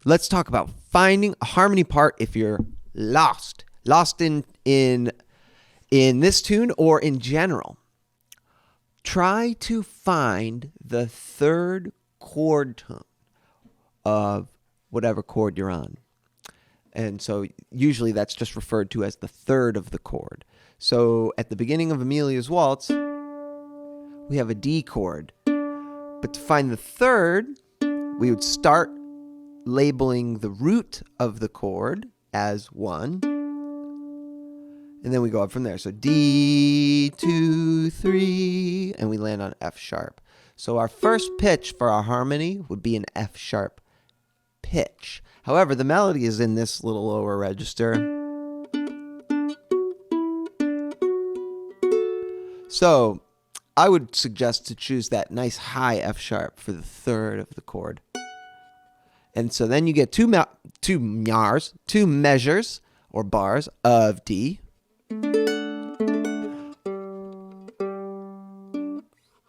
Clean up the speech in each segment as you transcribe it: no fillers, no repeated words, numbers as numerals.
let's talk about finding a harmony part if you're lost in this tune or in general. Try to find the third chord tone of whatever chord you're on. And so usually that's just referred to as the third of the chord. So at the beginning of Amelia's Waltz, we have a D chord. But to find the third, we would start labeling the root of the chord as 1. And then we go up from there. So D, 2, 3, and we land on F sharp. So our first pitch for our harmony would be an F sharp pitch. However, the melody is in this little lower register. So I would suggest to choose that nice high F sharp for the third of the chord. And so then you get two measures or bars of D.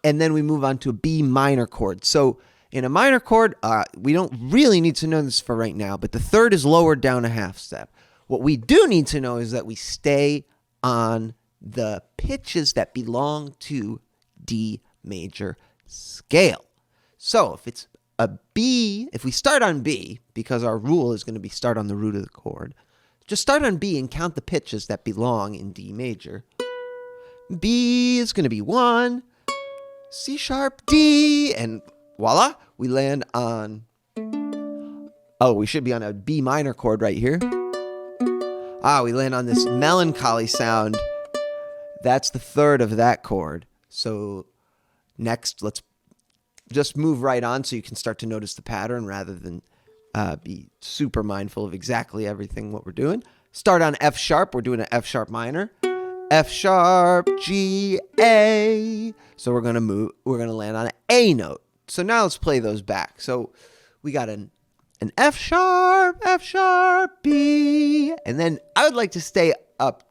And then we move on to a B minor chord. So in a minor chord, we don't really need to know this for right now, but the third is lowered down a half step. What we do need to know is that we stay on the pitches that belong to D major scale. So if it's a B, if we start on B, because our rule is going to be start on the root of the chord, just start on B and count the pitches that belong in D major. B is going to be 1, C sharp, D, and voila, we land on, we should be on a B minor chord right here. We land on this melancholy sound. That's the third of that chord. So next, let's just move right on so you can start to notice the pattern rather than be super mindful of exactly everything what we're doing. Start on F sharp. We're doing an F sharp minor. F sharp, G, A. So we're going to land on an A note. So now let's play those back. So we got an F sharp, B. And then I would like to stay up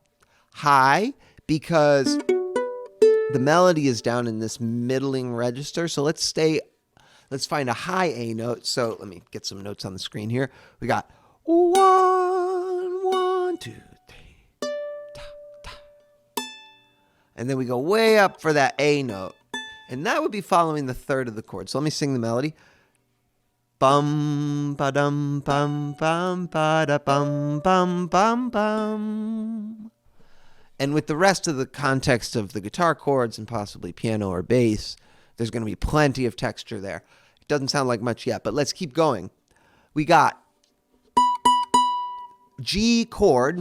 high because the melody is down in this middling register. So let's find a high A note. So let me get some notes on the screen here. We got 1, 1, 2, 3. And then we go way up for that A note. And that would be following the third of the chord. So let me sing the melody. Bum, ba-dum, bum, bum, ba-da, bum, bum, bum, bum. And with the rest of the context of the guitar chords and possibly piano or bass, there's going to be plenty of texture there. It doesn't sound like much yet, but let's keep going. We got G chord.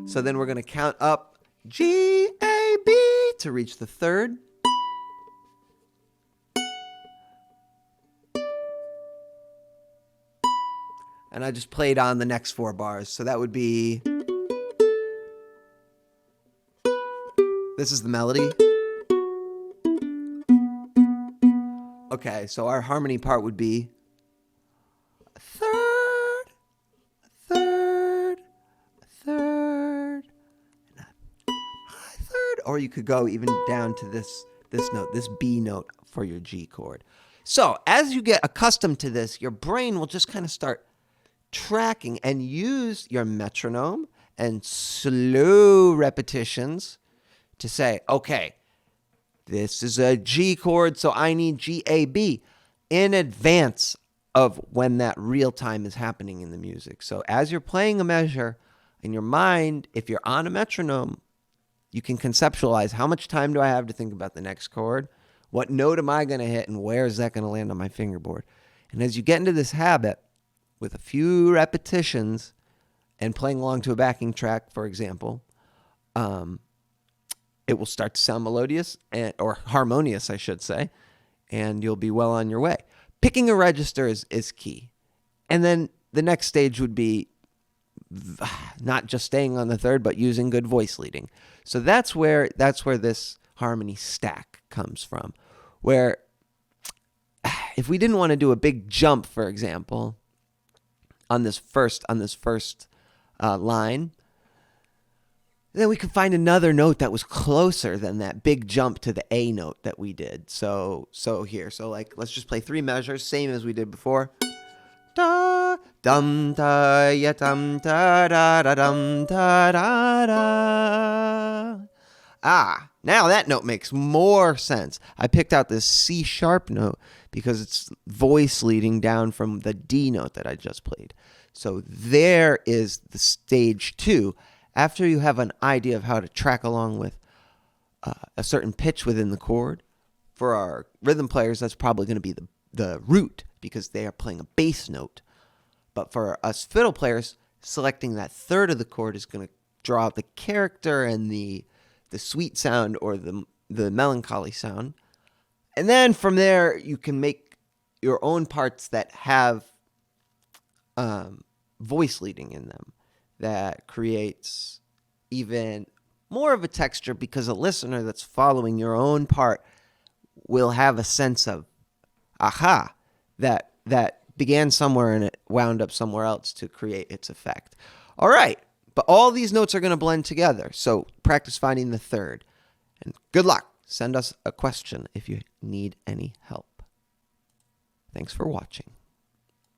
So then we're going to count up G, A, B to reach the third. And I just played on the next 4 bars. So that would be, this is the melody. Okay, so our harmony part would be a third, a third, a third, and a high third. Or you could go even down to this note, this B note for your G chord. So as you get accustomed to this, your brain will just kind of start tracking and use your metronome and slow repetitions to say, okay, this is a G chord, so I need G, A, B in advance of when that real time is happening in the music. So as you're playing a measure in your mind, if you're on a metronome, you can conceptualize how much time do I have to think about the next chord? What note am I going to hit and where is that going to land on my fingerboard? And as you get into this habit, with a few repetitions and playing along to a backing track, for example, it will start to sound melodious or harmonious, I should say, and you'll be well on your way. Picking a register is key. And then the next stage would be not just staying on the third, but using good voice leading. So that's where this harmony stack comes from, where if we didn't want to do a big jump, for example, on this first line, then we could find another note that was closer than that big jump to the A note that we did. So here, like, let's just play 3 measures, same as we did before. da dum da ya dum da da da dum da da da. Ah, now that note makes more sense. I picked out this C sharp note because it's voice leading down from the D note that I just played. So there is the stage 2. After you have an idea of how to track along with a certain pitch within the chord, for our rhythm players, that's probably going to be the root because they are playing a bass note. But for us fiddle players, selecting that third of the chord is going to draw out the character and the sweet sound or the melancholy sound. And then from there, you can make your own parts that have voice leading in them. That creates even more of a texture because a listener that's following your own part will have a sense of, aha, that began somewhere and it wound up somewhere else to create its effect. All right, but all these notes are going to blend together, so practice finding the third. And good luck. Send us a question if you need any help. Thanks for watching.